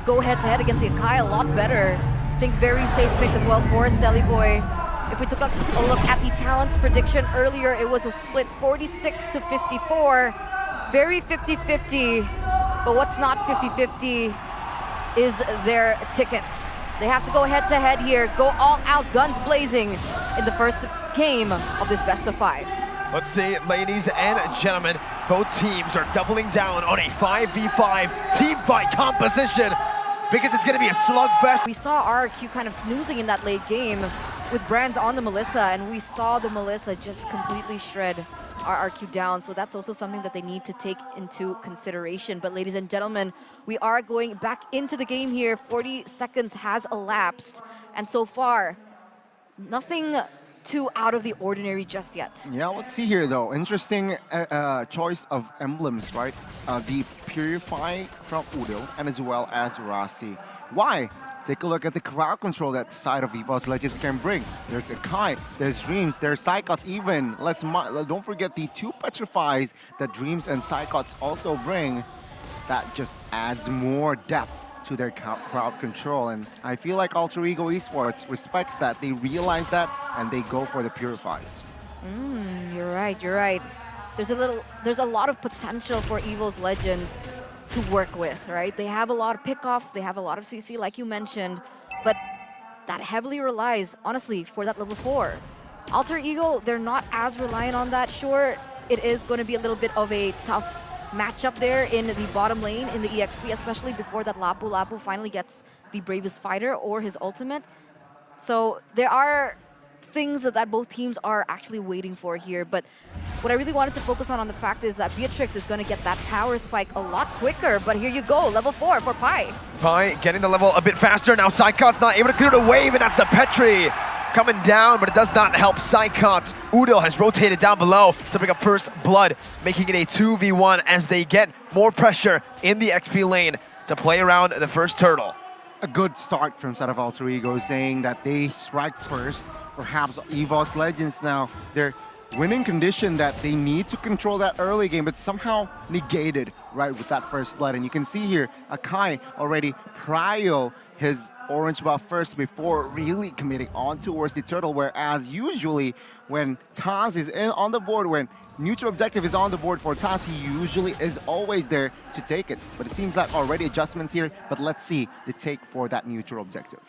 Go head-to-head against the Akai a lot better. I think very safe pick as well for Boy. If we took a look at the talents prediction earlier, it was a split 46 to 54. Very 50-50, but what's not 50-50 is their tickets. They have to go head-to-head here, go all out, guns blazing in the first game of this best of 5. Let's see, ladies and gentlemen, both teams are doubling down on a 5v5 team fight composition because it's going to be a slugfest. We saw RRQ kind of snoozing in that late game with Brands on the Melissa, and we saw the Melissa just completely shred RRQ down, so that's also something that they need to take into consideration. But ladies and gentlemen, we are going back into the game here. 40 seconds has elapsed, and so far, nothing too out of the ordinary just yet. Yeah, let's see here though. Interesting choice of emblems, right? The Purify from Udo and as well as Rasi. Why? Take a look at the crowd control that side of Evos Legends can bring. There's Akai, there's Dreams, there's Psychots even. Don't forget the 2 Petrifies that Dreams and Psychots also bring. That just adds more depth to their crowd control, and I feel like Alter Ego Esports respects that. They realize that and they go for the Purifies. You're right, you're right. There's a lot of potential for Evos Legends to work with, right? They have a lot of pickoff, they have a lot of CC like you mentioned, but that heavily relies, honestly, for that level 4. Alter Ego, they're not as reliant on that. Sure, it is going to be a little bit of a tough matchup there in the bottom lane in the EXP, especially before that Lapu finally gets the Bravest Fighter or his ultimate. So there are things that both teams are actually waiting for here, but what I really wanted to focus on the fact is that Beatrix is going to get that power spike a lot quicker, but here you go, level 4 for Pi. Pi getting the level a bit faster. Now Psychot's not able to clear the wave, and that's the Petri coming down, but it does not help Psychot. Udo has rotated down below to pick up first blood, making it a 2v1 as they get more pressure in the XP lane to play around the first turtle. A good start from side of Alter Ego, saying that they strike first. Perhaps Evos Legends now, their winning condition that they need to control that early game, but somehow negated right with that first blood. And you can see here, Akai already prio his orange buff first before really committing on towards the turtle, whereas usually when Taz is on the board, when neutral objective is on the board for Taz, he usually is always there to take it. But it seems like already adjustments here, but let's see the take for that neutral objective.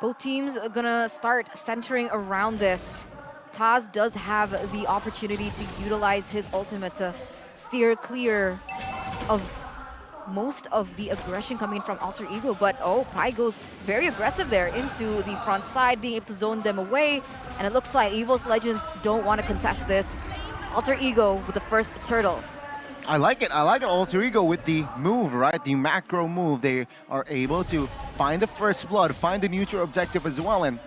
Both teams are gonna start centering around this. Taz does have the opportunity to utilize his ultimate to steer clear of most of the aggression coming in from Alter Ego, but Pi goes very aggressive there into the front side, being able to zone them away, and it looks like Evos Legends don't want to contest this. Alter Ego with the first turtle. I like it. Alter Ego with the move, right? The macro move. They are able to find the first blood, find the neutral objective as well, and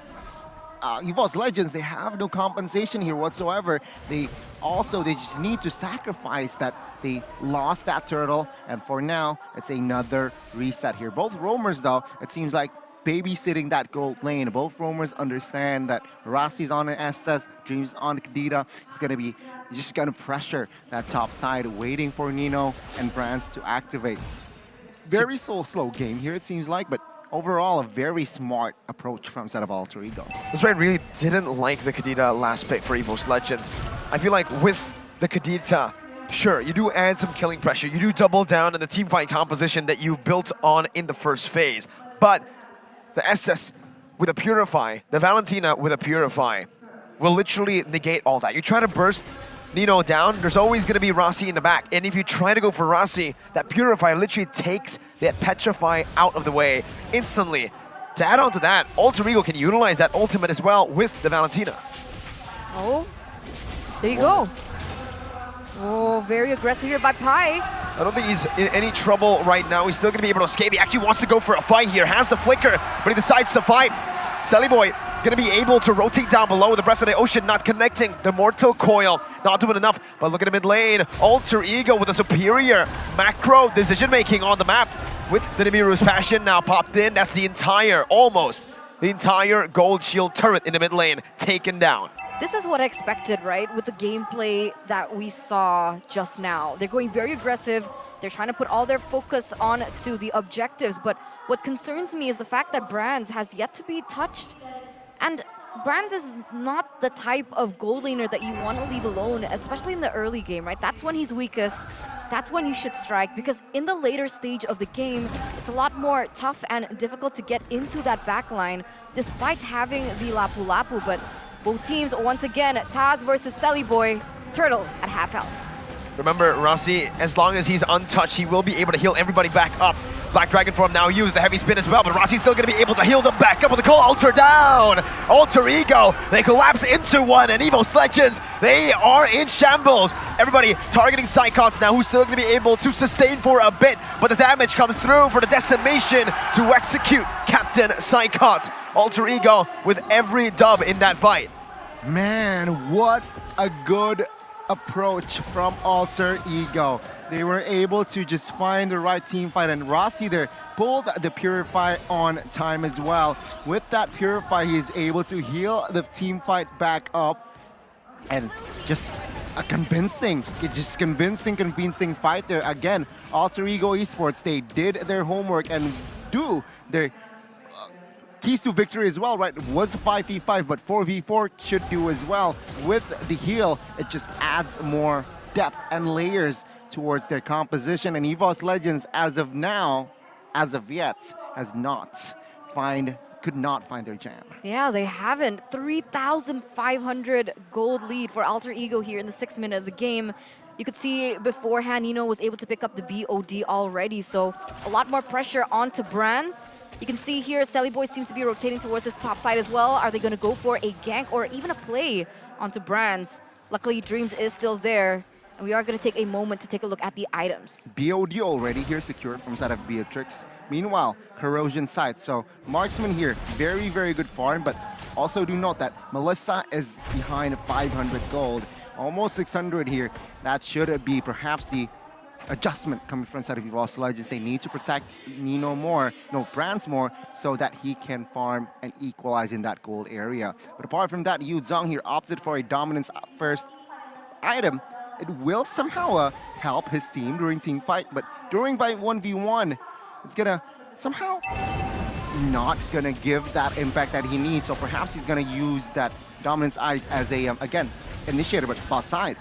Evos Legends, they have no compensation here whatsoever. They just need to sacrifice that they lost that turtle, and for now, it's another reset here. Both roamers, though, it seems like babysitting that gold lane. Both roamers understand that Rasi's on an Estes, Dreams on Kadita. It's gonna be just gonna pressure that top side, waiting for Nino and Brands to activate. Very slow game here, it seems like, but overall, a very smart approach from set of Alter Ego. That's why I really didn't like the Kadita last pick for Evos Legends. I feel like with the Kadita, sure, you do add some killing pressure. You do double down on the team fight composition that you built on in the first phase. But the Estes with a Purify, the Valentina with a Purify, will literally negate all that. You try to burst Nino down, there's always going to be Rasi in the back. And if you try to go for Rasi, that Purify literally takes that Petrify out of the way instantly. To add on to that, Alter Ego can utilize that ultimate as well with the Valentina. Oh, there you go. Oh, very aggressive here by Pi. I don't think he's in any trouble right now. He's still going to be able to escape. He actually wants to go for a fight here. Has the flicker, but he decides to fight. Boy going to be able to rotate down below with the Breath of the Ocean, not connecting. The Mortal Coil, not doing enough. But look at the mid lane. Alter Ego with a superior macro decision-making on the map. With the Nimiru's Passion now popped in. That's the entire, almost, the entire gold shield turret in the mid lane taken down. This is what I expected, right? With the gameplay that we saw just now. They're going very aggressive. They're trying to put all their focus on to the objectives. But what concerns me is the fact that Brands has yet to be touched. And Brands is not the type of gold laner that you want to leave alone, especially in the early game, right? That's when he's weakest. That's when you should strike, because in the later stage of the game, it's a lot more tough and difficult to get into that backline, despite having the Lapu Lapu. But both teams, once again, Taz versus Selly Boy, Turtle at half health. Remember, Rossi, as long as he's untouched, he will be able to heal everybody back up. Black Dragon Form now used the heavy spin as well, but Rossi's still going to be able to heal them back up with the Cold Alter down. Alter Ego, they collapse into one, and Evos Legends, they are in shambles. Everybody targeting Psychots now, who's still going to be able to sustain for a bit, but the damage comes through for the decimation to execute Captain Psychots. Alter Ego with every dub in that fight. Man, what a good approach from Alter Ego. They were able to just find the right team fight, and Rossi there pulled the Purify on time as well. With that Purify, he is able to heal the team fight back up, and just a convincing fight there. Again, Alter Ego Esports, they did their homework and do their keys to victory as well, right? It was 5v5, but 4v4 should do as well. With the heal, it just adds more depth and layers towards their composition, and Evos Legends, as of now, as of yet, could not find their jam. Yeah, they haven't. 3,500 gold lead for Alter Ego here in the 6th minute of the game. You could see beforehand, Nino was able to pick up the BOD already, so a lot more pressure onto Brands. You can see here, Selly Boy seems to be rotating towards his top side as well. Are they going to go for a gank or even a play onto Brands? Luckily, Dreams is still there. And we are going to take a moment to take a look at the items. BOD already here secured from side of Beatrix. Meanwhile, Corrosion side. So Marksman here, very, very good farm. But also do note that Melissa is behind 500 gold. Almost 600 here. That should be perhaps the adjustment coming from side of Evos Legends. They need to protect Brands more, so that he can farm and equalize in that gold area. But apart from that, Yu Zhang here opted for a dominance first item. It will somehow help his team during team fight, but during by 1v1, it's gonna somehow not gonna give that impact that he needs. So perhaps he's gonna use that dominance ice as a again initiator, but bot side.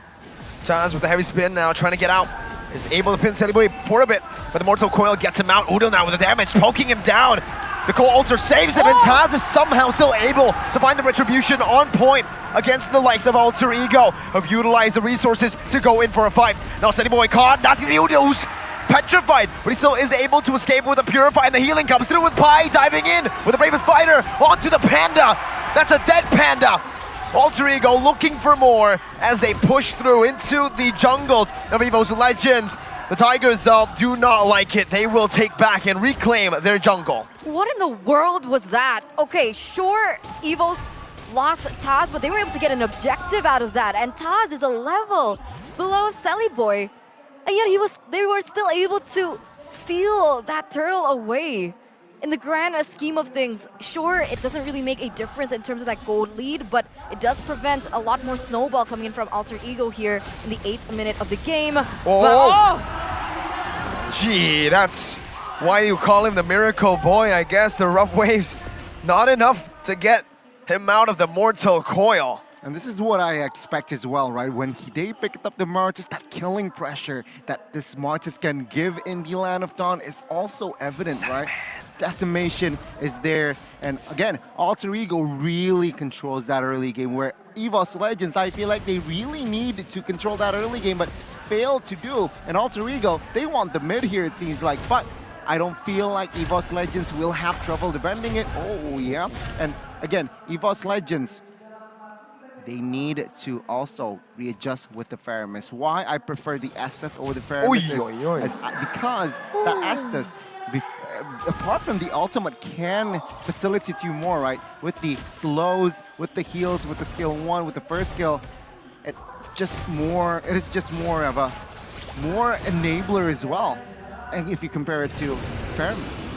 Taz with the heavy spin now, trying to get out. Is able to pin Selly Boy for a bit, but the Mortal Coil gets him out. Udo now with the damage, poking him down. The Cold Alter saves him, and Taz is somehow still able to find the retribution on point against the likes of Alter Ego, have utilized the resources to go in for a fight. Now Selly Boy caught, that's gonna be Udo's petrified, but he still is able to escape with a Purify, and the healing comes through with Pai diving in with the bravest fighter onto the Panda. That's a dead Panda. Alter Ego looking for more as they push through into the jungles of Evos Legends. The Tigers, though, do not like it. They will take back and reclaim their jungle. What in the world was that? Okay, sure, Evos lost Taz, but they were able to get an objective out of that. And Taz is a level below Selly Boy. And yet they were still able to steal that turtle away. In the grand scheme of things, sure, it doesn't really make a difference in terms of that gold lead, but it does prevent a lot more snowball coming in from Alter Ego here in the 8th minute of the game. Gee, that's why you call him the Miracle Boy, I guess. The rough waves, not enough to get him out of the Mortal Coil. And this is what I expect as well, right? When they picked up the Martis, that killing pressure that this Martis can give in the Land of Dawn is also evident, right? Decimation is there, and again, Alter Ego really controls that early game, where Evos Legends, I feel like they really need to control that early game, but failed to do. And Alter Ego, they want the mid here, it seems like, but I don't feel like Evos Legends will have trouble defending it. Oh yeah, and again, Evos Legends, they need to also readjust with the Faramis. Why I prefer the Estes over the Faramis is because the Estes, apart from the ultimate, can facilitate you more, right? With the slows, with the heals, with the skill 1, with the first skill, it is just more of a enabler as well. And if you compare it to Faramis.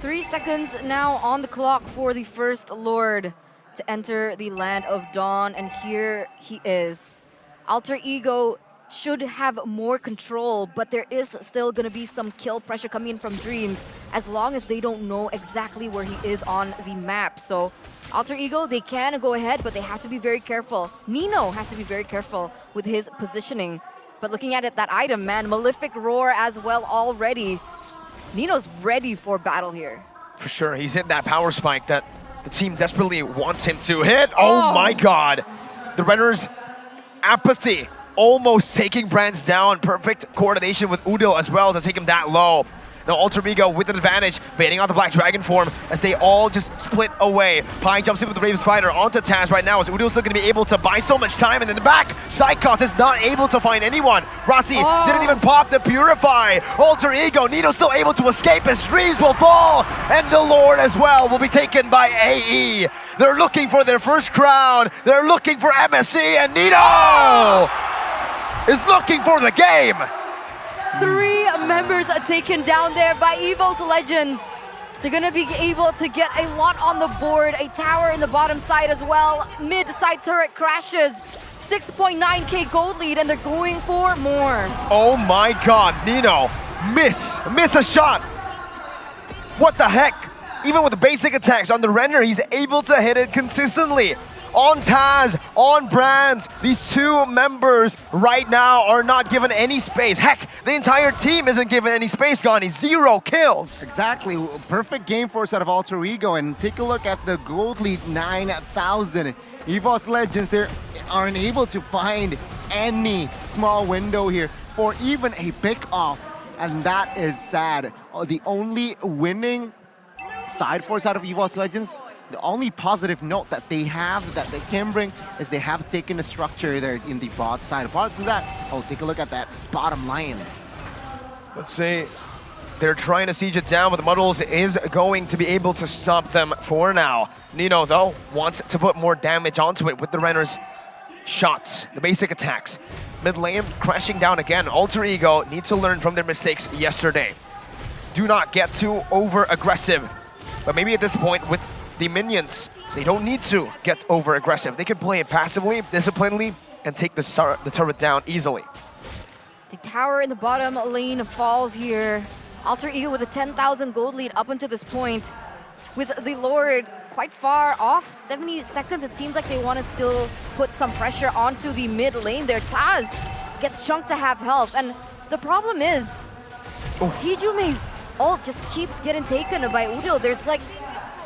3 seconds now on the clock for the First Lord. to enter the land of Dawn, and here he is. Alter Ego should have more control, but there is still going to be some kill pressure coming in from Dreams as long as they don't know exactly where he is on the map. So Alter Ego, they can go ahead, but they have to be very careful. Nino has to be very careful with his positioning. But looking at it, that item, man, Malefic Roar as well already. Nino's ready for battle here. For sure, he's hit that power spike that the team desperately wants him to hit. Oh my god. The Renner's apathy almost taking Brands down. Perfect coordination with Udil as well to take him that low. Now Alter Ego with an advantage, baiting out the Black Dragon form as they all just split away. Pi jumps in with the Raven Spider onto Taz right now as Udil's still going to be able to buy so much time, and in the back, Psychos is not able to find anyone. Rossi didn't even pop the Purify. Alter Ego, Nito's still able to escape as Dreams will fall, and the Lord as well will be taken by AE. They're looking for their first crown, they're looking for MSC, and Nito is looking for the game. 3 members are taken down there by Evos Legends. They're gonna be able to get a lot on the board. A tower in the bottom side as well. Mid side turret crashes. 6.9k gold lead, and they're going for more. Oh my god, Nino, miss a shot. What the heck? Even with the basic attacks on the Renner, he's able to hit it consistently. On Taz, on Brands, these 2 members right now are not given any space. Heck, the entire team isn't given any space, Gani. 0 kills. Exactly. Perfect game force out of Alter Ego. And take a look at the gold lead, 9,000. Evos Legends, they aren't able to find any small window here for even a pick-off. And that is sad. The only winning side force out of Evos Legends, the only positive note that they have, that they can bring, is they have taken the structure there in the bot side. Apart from that, oh, take a look at that bottom line. Let's see. They're trying to siege it down, but the Muddles is going to be able to stop them for now. Nino, though, wants to put more damage onto it with the Renner's shots, the basic attacks. Mid lane crashing down again. Alter Ego need to learn from their mistakes yesterday. Do not get too over-aggressive. But maybe at this point, with the minions, they don't need to get over-aggressive. They can play it passively, disciplinedly, and take the turret down easily. The tower in the bottom lane falls here. Alter Ego with a 10,000 gold lead up until this point. With the Lord quite far off, 70 seconds, it seems like they want to still put some pressure onto the mid lane there. Taz gets chunked to half health, and the problem is, Hijume's ult just keeps getting taken by Udil.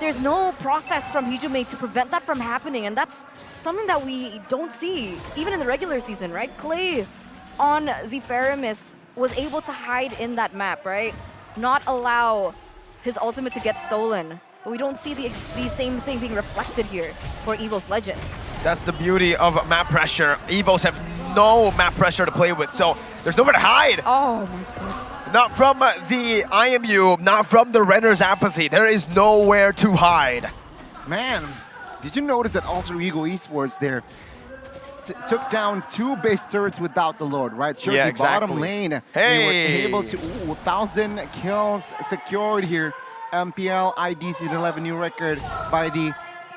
There's no process from Hijume to prevent that from happening, and that's something that we don't see, even in the regular season, right? Clay on the Faramis was able to hide in that map, right? Not allow his ultimate to get stolen. But we don't see the same thing being reflected here for Evos Legends. That's the beauty of map pressure. Evos have no map pressure to play with, so there's nowhere to hide. Oh my god. Not from the IMU, not from the Renner's apathy. There is nowhere to hide. Man, did you notice that Alter Ego Esports there took down 2 base turrets without the Lord, right? Sure, yeah, the exactly. bottom lane, Hey. they were able to, 1,000 kills secured here. MPL IDC 11 new record by the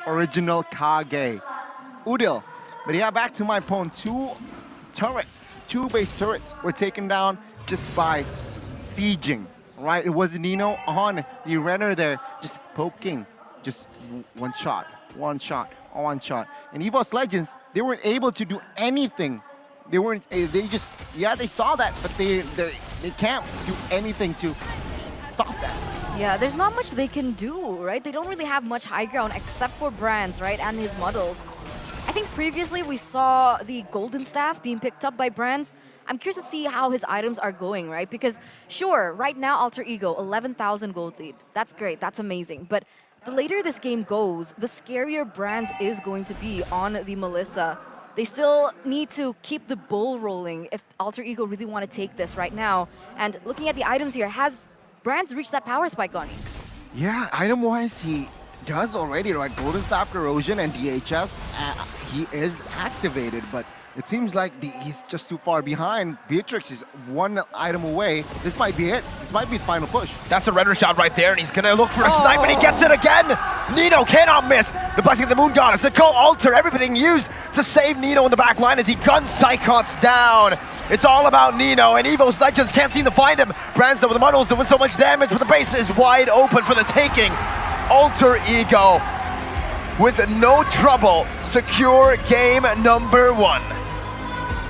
original Kage. Udil. But yeah, back to my point, 2 turrets, 2 base turrets were taken down just by sieging, right? It was Nino on the Renner there, just poking, just one shot. And Evos Legends, they weren't able to do anything. They just, yeah, they saw that, but they can't do anything to stop that. Yeah, there's not much they can do, right? They don't really have much high ground except for Brands, right? And his models. I think previously we saw the Golden Staff being picked up by Brands. I'm curious to see how his items are going, right? Because sure, right now Alter Ego, 11,000 gold lead. That's great, that's amazing. But the later this game goes, the scarier Brands is going to be on the Melissa. They still need to keep the bull rolling if Alter Ego really want to take this right now. And looking at the items here, has Brands reached that power spike, Gani? Yeah, item-wise, he does already, right? Golden Staff Corrosion and DHS, he is activated, but It seems like he's just too far behind. Beatrix is one item away. This might be it. This might be the final push. That's a render shot right there, and he's gonna look for a snipe, and he gets it again! Nino cannot miss! The Blessing of the Moon Goddess, the Cult Altar, everything used to save Nino in the back line as he guns Psychots down. It's all about Nino, and Evos Legends can't seem to find him. Branston with the muddles doing so much damage, but the base is wide open for the taking. Alter Ego, with no trouble, secure game number 1.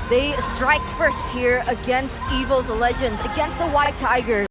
They strike first here against Evos Legends, against the White Tigers.